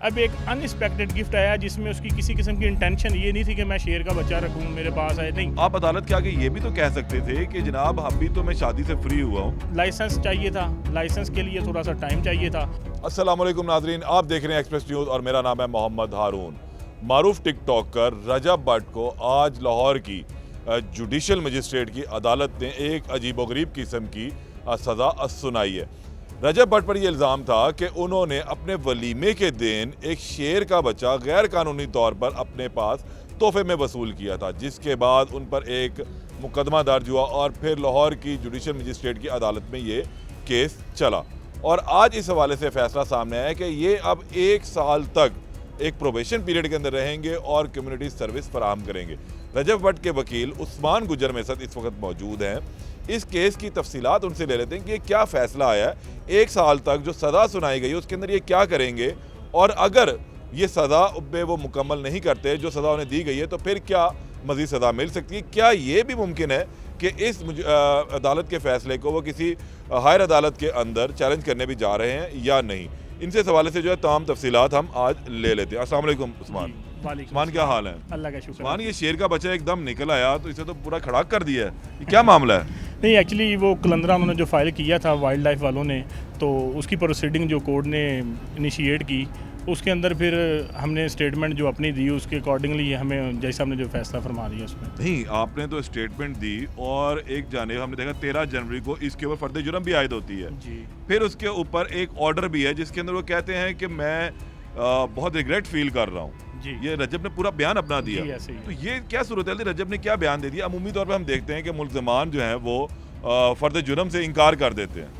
अब एक unexpected gift आया जिसमें उसकी किसी किस्म की इंटेंशन ये नहीं थी कि मैं शेर का बच्चा रखूं मेरे पास आए, नहीं। आप अदालत के आगे ये भी तो कह सकते थे कि जनाब अभी तो मैं शादी से फ्री हुआ हूँ। लाइसेंस चाहिए था, लाइसेंस के लिए थोड़ा सा टाइम चाहिए था। अस्सलाम वालेकुम नाजरीन, आप देख रहे हैं एक्सप्रेस न्यूज़ और मेरा नाम है मोहम्मद हारून। मारूफ टिकटॉकर रजब भट्ट को आज लाहौर की जुडिशल मजिस्ट्रेट की अदालत ने एक अजीबोगरीब किस्म की सज़ा सुनाई है। रजब भट्ट पर यह इल्ज़ाम था कि उन्होंने अपने वलीमे के दिन एक शेर का बच्चा गैर कानूनी तौर पर अपने पास तोहफे में वसूल किया था, जिसके बाद उन पर एक मुकदमा दर्ज हुआ और फिर लाहौर की जुडिशल मजिस्ट्रेट की अदालत में ये केस चला। और आज इस हवाले से फैसला सामने आया कि ये अब 1 साल तक एक प्रोबेशन पीरियड के अंदर रहेंगे और कम्युनिटी सर्विस फराहम करेंगे। रजब भट्ट के वकील उस्मान गुजर मेरे साथ इस वक्त मौजूद हैं। इस केस की तफसीलात उनसे ले लेते हैं कि ये क्या फ़ैसला आया है, 1 साल तक जो सज़ा सुनाई गई है उसके अंदर ये क्या करेंगे, और अगर ये सज़ा में वो मुकम्मल नहीं करते जो सज़ा उन्हें दी गई है तो फिर क्या मज़ीद सज़ा मिल सकती है। क्या ये भी मुमकिन है कि इस अदालत के फ़ैसले को वो किसी हायर अदालत के अंदर चैलेंज करने भी जा रहे हैं या नहीं। इनसे इस हवाले से जो है तमाम तफसीलात हम आज ले लेते हैं। अस्सलाम वालेकुम उस्मान। उस्मान, क्या हाल है? अल्लाह का शुक्र। उस्मान, ये शेर का बच्चा एकदम निकल आया तो इसे तो पूरा खड़ा कर दिया है, ये क्या मामला है? नहीं, एक्चुअली वो कलंदरा उन्होंने जो फाइल किया था वाइल्ड लाइफ वालों ने, तो उसकी प्रोसीडिंग जो कोर्ट ने इनिशिएट की उसके अंदर फिर हमने स्टेटमेंट जो अपनी दी उसके अकॉर्डिंगली हमें जज साहब ने जो फैसला फरमा दिया उसमें। नहीं, आपने तो स्टेटमेंट दी और एक जानिब हमने देखा 13 जनवरी को इसके ऊपर फर्द जुर्म भी आयद होती है जी। फिर उसके ऊपर एक ऑर्डर भी है जिसके अंदर वो कहते हैं कि मैं बहुत रिग्रेट फील कर रहा हूँ जी। ये रजब ने पूरा बयान अपना दिया। जी, ऐसे ही। तो ये क्या सूरत है, रजब ने क्या बयान दे दिया? अमूमी तौर पर हम देखते हैं कि मुल्ज़िमान जो हैं वो फर्द जुर्म से इनकार कर देते हैं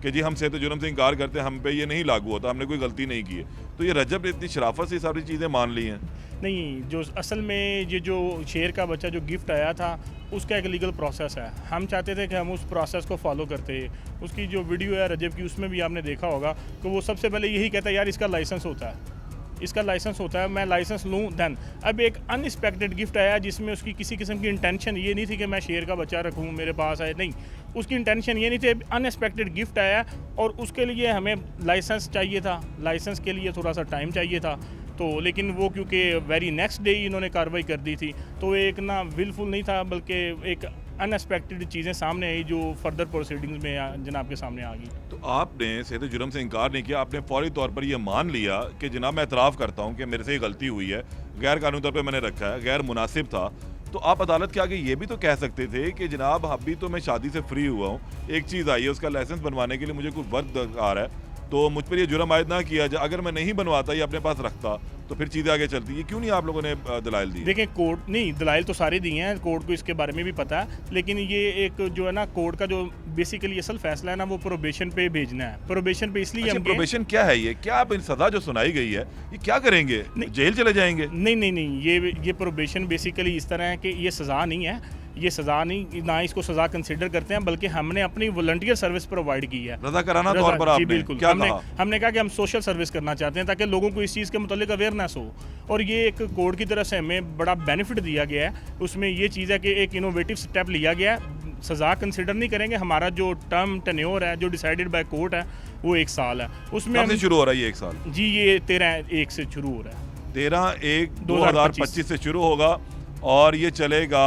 कि जी हम से तो जुर्म से इनकार करते हैं, हम पे ये नहीं लागू होता, हमने कोई गलती नहीं की है। तो ये रजब ने इतनी शराफत से सारी चीज़ें मान ली हैं। नहीं, जो असल में ये जो शेर का बच्चा जो गिफ्ट आया था उसका एक लीगल प्रोसेस है। हम चाहते थे कि हम उस प्रोसेस को फॉलो करते। उसकी जो वीडियो है रजब की उसमें भी आपने देखा होगा कि वो सबसे पहले यही कहता है यार इसका लाइसेंस होता है, इसका लाइसेंस होता है, मैं लाइसेंस लूँ देन। अब एक अनएक्सपेक्टेड गिफ्ट आया जिसमें उसकी किसी किस्म की इंटेंशन ये नहीं थी कि मैं शेर का बच्चा रखूँ मेरे पास आए, नहीं। उसकी इंटेंशन ये नहीं थी, अनएक्सपेक्टेड गिफ्ट आया और उसके लिए हमें लाइसेंस चाहिए था, लाइसेंस के लिए थोड़ा सा टाइम चाहिए था। तो लेकिन वो क्योंकि वेरी नेक्स्ट डे ही इन्होंने कार्रवाई कर दी थी, तो एक ना विलफुल नहीं था बल्कि एक अनएक्सपेक्टेड चीज़ें सामने आई जो फर्दर प्रोसीडिंग्स में जनाब के सामने आ गई। तो आपने सेहत जुर्म से इनकार नहीं किया, आपने फौरी तौर पर यह मान लिया कि जनाब मैं एतराफ़ करता हूँ कि मेरे से ये गलती हुई है, गैर कानूनी तौर पर मैंने रखा है, गैर मुनासिब था। तो आप अदालत के आगे ये भी तो कह सकते थे कि जनाब अभी तो मैं शादी से फ्री हुआ हूँ, एक चीज़ आई है उसका लाइसेंस बनवाने के लिए मुझे कुछ वक्त दरकार है, तो मुझ पर ये जुर्म आयद ना किया जाए। अगर मैं नहीं बनवाता या अपने पास रखता तो फिर चीज़ें आगे चलती। ये क्यों नहीं आप लोगों ने दलाइल दी? देखें, कोर्ट नहीं, दलाइल तो सारे दिए हैं, कोर्ट को इसके बारे में भी पता है, लेकिन ये एक जो है ना कोर्ट का जो बेसिकली असल फैसला है ना वो प्रोबेशन पे भेजना है। प्रोबेशन पे इसलिए हम प्रोबेशन क्या है ये? क्या आप इन सज़ा जो सुनाई गई है ये क्या करेंगे? जेल चले जाएंगे? नहीं, ये प्रोबेशन बेसिकली इस तरह है कि ये सज़ा नहीं है, ये सज़ा नहीं, ना इसको सज़ा कंसिडर करते हैं, बल्कि हमने अपनी वॉलंटियर सर्विस प्रोवाइड की है। रज़ाकाराना तौर पर आपने बिल्कुल क्या हमने कहा कि हम सोशल सर्विस करना चाहते हैं ताकि लोगों को इस चीज़ के मुतालिक अवेयरनेस हो, और ये एक कोर्ट की तरफ से हमें बड़ा बेनिफिट दिया गया है। उसमें ये चीज़ है कि एक इनोवेटिव स्टेप लिया गया है, सज़ा कंसिडर नहीं करेंगे। हमारा जो टर्म टेन्योर है जो डिसाइडेड बाय कोर्ट है वो 1 साल है। उसमें शुरू हो रहा है ये 1 साल? जी, ये 13/1 से शुरू हो रहा है। 13/1/2025 से शुरू होगा और ये चलेगा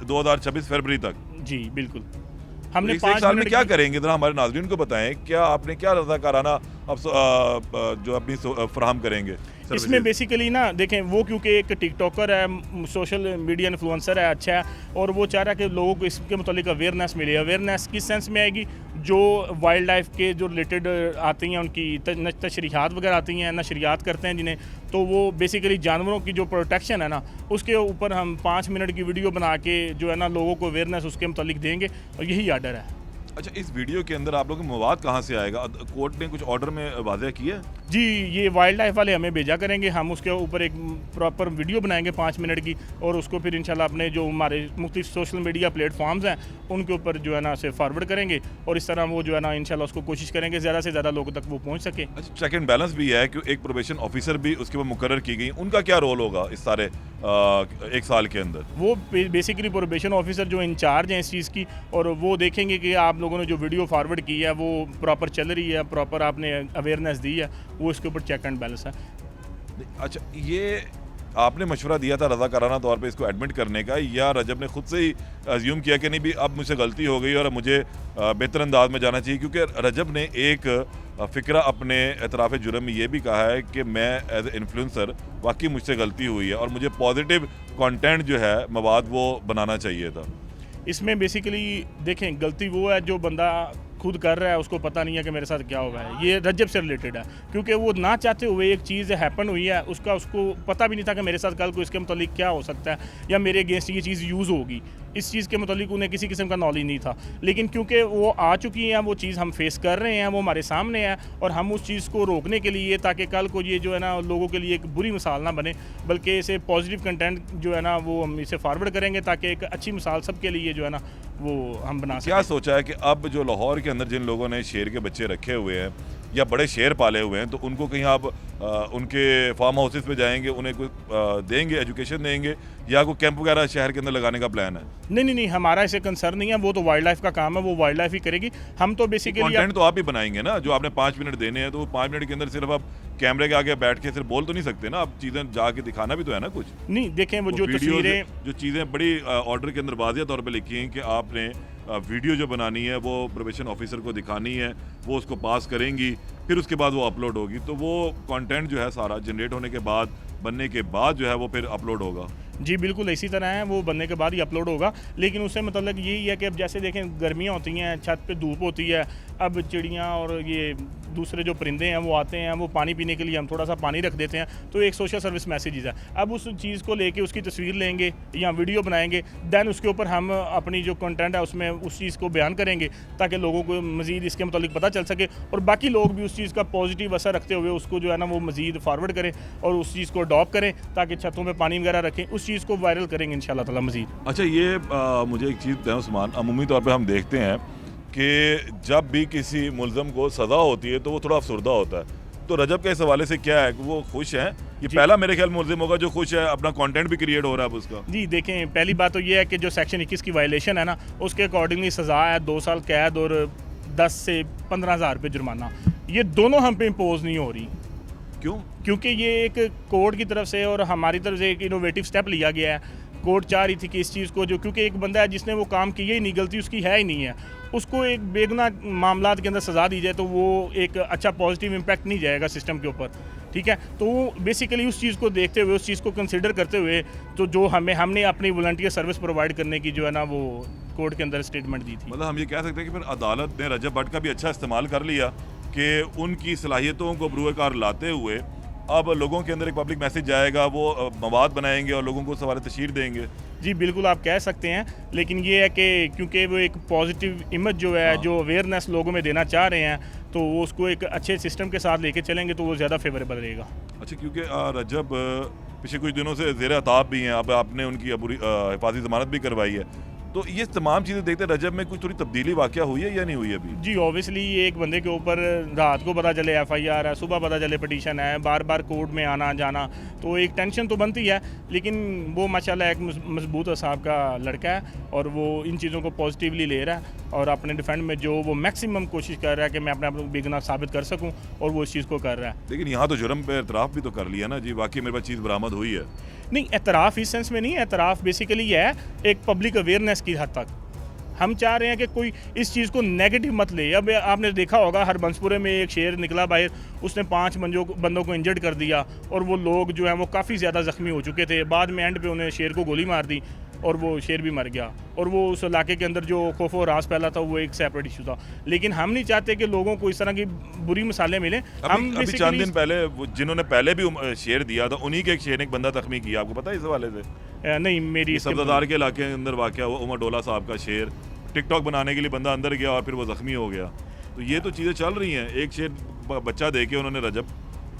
2026 फरवरी तक। जी बिल्कुल। हमने 5 साल में क्या करेंगे जरा हमारे नाज़रीन को बताएं, क्या आपने क्या रज़ाकाराना अब जो अपनी फराहम करेंगे? इसमें बेसिकली ना देखें, वो क्योंकि एक टिकटॉकर है, सोशल मीडिया इन्फ्लुएंसर है, अच्छा है, और वो चाह रहा है कि लोगों को इसके मुतालिक अवेयरनेस मिले। अवेयरनेस किस सेंस में आएगी? जो वाइल्ड लाइफ के जो रिलेटेड आती हैं उनकी तशरीहात वगैरह आती हैं, नशरियात करते हैं जिन्हें, तो वो बेसिकली जानवरों की जो प्रोटेक्शन है ना उसके ऊपर हम 5 मिनट की वीडियो बना के जो है ना लोगों को अवेयरनेस उसके मुतालिक देंगे, और यही आर्डर है। अच्छा, इस वीडियो के अंदर आप लोगों को मवाद कहाँ से आएगा? कोर्ट ने कुछ ऑर्डर में वाज़ेह किया है? जी, ये वाइल्ड लाइफ वाले हमें भेजा करेंगे, हम उसके ऊपर एक प्रॉपर वीडियो बनाएंगे 5 मिनट की, और उसको फिर इंशाल्लाह अपने जो हमारे मुख्तलिफ सोशल मीडिया प्लेटफॉर्म्स हैं उनके ऊपर जो है ना से फॉरवर्ड करेंगे, और इस तरह वो जो है ना इंशाल्लाह उसको कोशिश करेंगे ज़्यादा से ज़्यादा लोगों तक वो पहुँच सके। अच्छा, चेक एंड बैलेंस भी है कि एक प्रोबेशन ऑफिसर भी उसके ऊपर मुकर्रर की गई, उनका क्या रोल होगा इस सारे 1 साल के अंदर? वो बेसिकली प्रोबेशन ऑफिसर जो इंचार्ज हैं इस चीज़ की, और वो देखेंगे कि आप लोगों ने जो वीडियो फॉरवर्ड की है वो प्रॉपर चल रही है, प्रॉपर आपने अवेयरनेस दी है, वो इसके ऊपर चेक एंड बैलेंस है। अच्छा, ये आपने मशवरा दिया था रज़ाकाराना तौर पे इसको एडमिट करने का, या रजब ने खुद से ही अज्यूम किया कि नहीं भी अब मुझसे गलती हो गई और अब मुझे बेहतर अंदाज में जाना चाहिए? क्योंकि रजब ने एक फ़िक्रा अपने एतराफ़ जुर्म में ये भी कहा है कि मैं एज ए इन्फ्लुएंसर वाकई मुझसे गलती हुई है और मुझे पॉजिटिव कंटेंट जो है मवाद वो बनाना चाहिए था। इसमें बेसिकली देखें, गलती वो है जो बंदा खुद कर रहा है, उसको पता नहीं है कि मेरे साथ क्या होगा है। ये रजब से रिलेटेड है, क्योंकि वो ना चाहते हुए एक चीज़ हैपन हुई है, उसको पता भी नहीं था कि मेरे साथ कल को इसके मुतालिक क्या हो सकता है या मेरे अगेंस्ट ये चीज़ यूज़ होगी। इस चीज़ के मुतालिक उन्हें किसी किस्म का नॉलेज नहीं था, लेकिन क्योंकि वो आ चुकी हैं, वो चीज़ हम फेस कर रहे हैं, वो हमारे सामने है, और हम उस चीज़ को रोकने के लिए, ताकि कल को ये जो है ना लोगों के लिए एक बुरी मिसाल ना बने, बल्कि इसे पॉजिटिव कंटेंट जो है ना वो हम इसे फॉरवर्ड करेंगे, ताकि एक अच्छी मिसाल सबके लिए जो है ना वो हम बना सकें। क्या सोचा है कि अब जो लाहौर के अंदर जिन लोगों ने शेर के बच्चे रखे हुए हैं या बड़े शेर पाले हुए हैं, तो उनको कहीं आप उनके फार्म हाउसेस पे जाएंगे, उन्हें कोई देंगे, एजुकेशन देंगे, या कोई कैंप वगैरह शहर के अंदर लगाने का प्लान है? नहीं, हमारा इसे कंसर्न नहीं है, वो तो वाइल्ड लाइफ का काम है, वो वाइल्ड लाइफ ही करेगी। हम तो बेसिकली कंटेंट तो आप ही बनाएंगे ना, जो आपने 5 मिनट देने हैं, तो वो 5 मिनट के अंदर सिर्फ आप कैमरे के आगे बैठ के सिर्फ बोल तो नहीं सकते ना, आप चीज़ें जाके दिखाना भी तो है ना कुछ। नहीं, देखें वो जो वीडियो तस्वीरें, जो चीज़ें बड़ी ऑर्डर के अंदर वाज़िया तौर पे लिखी हैं कि आपने वीडियो जो बनानी है वो प्रोबेशन ऑफिसर को दिखानी है, वो उसको पास करेंगी, फिर उसके बाद वो अपलोड होगी, तो वो कंटेंट जो है सारा जनरेट होने के बाद, बनने के बाद जो है वो फिर अपलोड होगा। जी बिल्कुल इसी तरह है, वो बनने के बाद ही अपलोड होगा। लेकिन उससे मतलब यही है कि अब जैसे देखें गर्मियाँ होती हैं, छत पे धूप होती है, अब चिड़ियाँ और ये दूसरे जो परिंदे हैं वो आते हैं, वो पानी पीने के लिए हम थोड़ा सा पानी रख देते हैं, तो एक सोशल सर्विस मैसेज है। अब उस चीज़ को लेके उसकी तस्वीर लेंगे या वीडियो बनाएंगे, दैन उसके ऊपर हम अपनी जो कंटेंट है उसमें उस चीज़ को बयान करेंगे, ताकि लोगों को मज़ीद इसके मुतालिक पता चल सके, और बाकी लोग भी उस चीज़ का पॉजिटिव असर रखते हुए उसको जो है ना वो मज़ीद फॉरवर्ड करें और उस चीज़ को अडॉप्ट करें, ताकि छतों में पानी वगैरह रखें, उस चीज़ को वायरल करेंगे इंशाल्लाह ताला मज़ीद। अच्छा, ये मुझे एक चीज़ बताएं उस्मान, अमूमी तौर पे हम देखते हैं कि जब भी किसी मुल्ज़म को सज़ा होती है तो वो थोड़ा अफसरदा होता है, तो रजब के इस हवाले से क्या है कि वो खुश हैं? ये पहला मेरे ख्याल मुल्ज़िम होगा जो खुश है, अपना कंटेंट भी क्रिएट हो रहा है अब उसका। जी देखें, पहली बात तो ये है कि जो सेक्शन 21 की वायलेशन है ना, उसके अकॉर्डिंगली सज़ा है 2 साल कैद और 10 से 15,000 रुपये जुर्माना। ये दोनों हम पे इम्पोज नहीं हो रही। क्यों? क्योंकि ये एक कोर्ट की तरफ से और हमारी तरफ से एक इनोवेटिव स्टेप लिया गया है। कोर्ट चाह रही थी कि इस चीज़ को जो, क्योंकि एक बंदा है जिसने वो काम किया ही नहीं, गलती उसकी है ही नहीं है, उसको एक बेगुनाह मामलात के अंदर सज़ा दी जाए, तो वो एक अच्छा पॉजिटिव इम्पैक्ट नहीं जाएगा सिस्टम के ऊपर, ठीक है। तो बेसिकली उस चीज़ को देखते हुए, उस चीज़ को कंसिडर करते हुए, तो जो हमने अपनी वॉलंटियर सर्विस प्रोवाइड करने की जो है ना वो कोर्ट के अंदर स्टेटमेंट दी थी। मतलब हम ये कह सकते हैं कि फिर अदालत ने रजब भट्ट का भी अच्छा इस्तेमाल कर लिया कि उनकी सलाहियतों को बरूए लाते हुए अब लोगों के अंदर एक पब्लिक मैसेज जाएगा, वो मवाद बनाएंगे और लोगों को सवाल तशहीर देंगे। जी बिल्कुल आप कह सकते हैं, लेकिन ये है कि क्योंकि वो एक पॉजिटिव इमेज जो है, जो अवेयरनेस लोगों में देना चाह रहे हैं, तो वो उसको एक अच्छे सिस्टम के साथ लेके चलेंगे तो वो ज़्यादा फेवरेबल रहेगा। अच्छा, क्योंकि रजब पिछले कुछ दिनों से ज़ेर अताब भी हैं, अब आपने उनकी हिफाजी ज़मानत भी करवाई है, तो ये तमाम चीज़ें देखते रजब में कुछ थोड़ी तब्दीली वाक़या हुई है या नहीं हुई अभी? जी ऑब्वियसली ये एक बंदे के ऊपर रात को पता चले FIR है, सुबह पता चले पिटीशन है, बार बार कोर्ट में आना जाना, तो एक टेंशन तो बनती है, लेकिन वो माशाल्लाह एक मजबूत साहब का लड़का है और वो इन चीज़ों को पॉजिटिवली ले रहा है और अपने डिफेंड में जो वो मैक्सिमम कोशिश कर रहा है कि मैं अपने आप को बेगुनाह साबित कर सकूँ, और वो इस चीज़ को कर रहा है। लेकिन यहाँ तो जुर्म पे एतराफ़ भी तो कर लिया ना जी, वाकई मेरे पास चीज़ बरामद हुई है। नहीं, एतराफ़ इस सेंस में नहीं, एतराफ़ बेसिकली ये है एक पब्लिक अवेयरनेस की हद तक। हम चाह रहे हैं कि कोई इस चीज़ को नेगेटिव मत ले। अब आपने देखा होगा हरबंसपुरे में एक शेर निकला बाहर, उसने 5 बंदों को इंजर्ड कर दिया और वो लोग जो हैं वो काफ़ी ज़्यादा ज़ख्मी हो चुके थे। बाद में एंड पे उन्हें शेर को गोली मार दी और वो शेर भी मर गया, और वो उस इलाके के अंदर जो खौफ और रास फैला था वो एक सेपरेट इशू था। लेकिन हम नहीं चाहते कि लोगों को इस तरह की बुरी मिसालें मिलें। हम अभी चंद दिन पहले जिन्होंने पहले भी शेर दिया था, उन्हीं के एक शेर ने एक बंदा जख्मी किया, आपको पता है इस हवाले से? नहीं, मेरी सब्ज़ादार के इलाके के अंदर वाक़या हुआ, उमर डोला साहब का शेर टिकटॉक बनाने के लिए बंदा अंदर गया और फिर वो ज़ख्मी हो गया। तो ये तो चीज़ें चल रही हैं। एक शेर बच्चा दे के उन्होंने रजब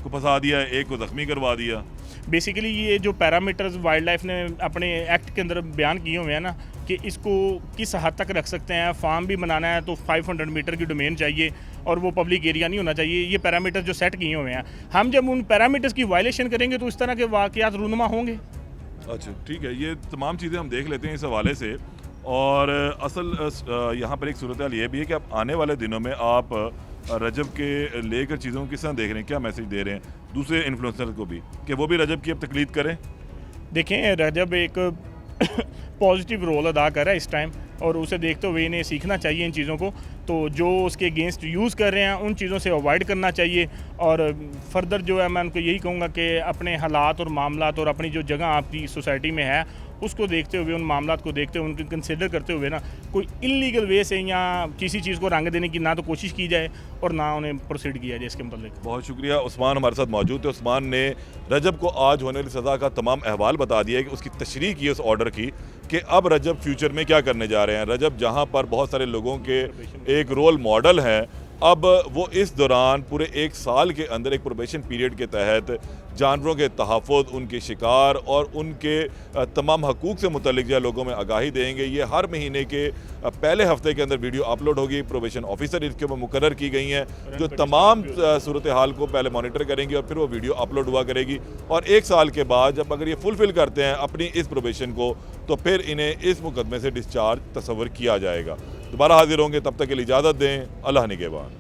को फंसा दिया, एक को ज़ख्मी करवा दिया। बेसिकली ये जो पैरामीटर्स वाइल्ड लाइफ ने अपने एक्ट के अंदर बयान किए हुए हैं ना, कि इसको किस हद तक रख सकते हैं, फार्म भी बनाना है तो 500 मीटर की डोमेन चाहिए और वो पब्लिक एरिया नहीं होना चाहिए, ये पैरामीटर्स जो सेट किए हुए हैं। हम जब उन पैरामीटर्स की वायलेशन करेंगे तो इस तरह के वाक़यात रूनुमा होंगे। अच्छा ठीक है, ये तमाम चीज़ें हम देख लेते हैं इस हवाले से। और यहाँ पर एक सूरत हाल ये भी है कि आप आने वाले दिनों में आप रजब के लेकर चीज़ों को किस तरह देख रहे हैं, क्या मैसेज दे रहे हैं दूसरे इन्फ्लुएंसर को भी कि वो भी रजब की अब तकलीद करें? देखें, रजब एक पॉजिटिव रोल अदा कर रहा है इस टाइम, और उसे देखते हुए इन्हें सीखना चाहिए इन चीज़ों को। तो जो उसके अगेंस्ट यूज़ कर रहे हैं उन चीज़ों से अवॉइड करना चाहिए। और फर्दर जो है मैं उनको यही कहूँगा कि अपने हालात और मामलात और अपनी जो जगह आपकी सोसाइटी में है उसको देखते हुए, उन मामलात को देखते हुए, उनको कंसिडर करते हुए ना कोई इलीगल वे से या किसी चीज़ को रंग देने की ना तो कोशिश की जाए और ना उन्हें प्रोसीड किया जाए इसके मतलब। बहुत शुक्रिया। उस्मान हमारे साथ मौजूद थे। उस्मान ने रजब को आज होने वाली सज़ा का तमाम अहवाल बता दिया है कि उसकी तशरीह की उस ऑर्डर की कि अब रजब फ्यूचर में क्या करने जा रहे हैं। रजब जहाँ पर बहुत सारे लोगों के एक रोल मॉडल हैं, अब वो इस दौरान पूरे 1 साल के अंदर एक प्रोबेशन पीरियड के तहत जानवरों के तहफ़्फ़ुज़, उनके शिकार और उनके तमाम हकूक़ से मुतल्लिक़ जो लोगों में आगाही देंगे। ये हर महीने के पहले हफ्ते के अंदर वीडियो अपलोड होगी। प्रोबेशन ऑफिसर इसके ऊपर मुकर्रर की गई हैं जो तमाम सूरत हाल को पहले मॉनिटर करेंगी और फिर वो वीडियो अपलोड हुआ करेगी। और 1 साल के बाद जब अगर ये फुलफ़िल करते हैं अपनी इस प्रोबेशन को तो फिर इन्हें इस मुकदमे से डिस्चार्ज तस्वर किया जाएगा। दोबारा हाजिर होंगे, तब तक के लिए इजाज़त दें। अल्लाह निगहबान।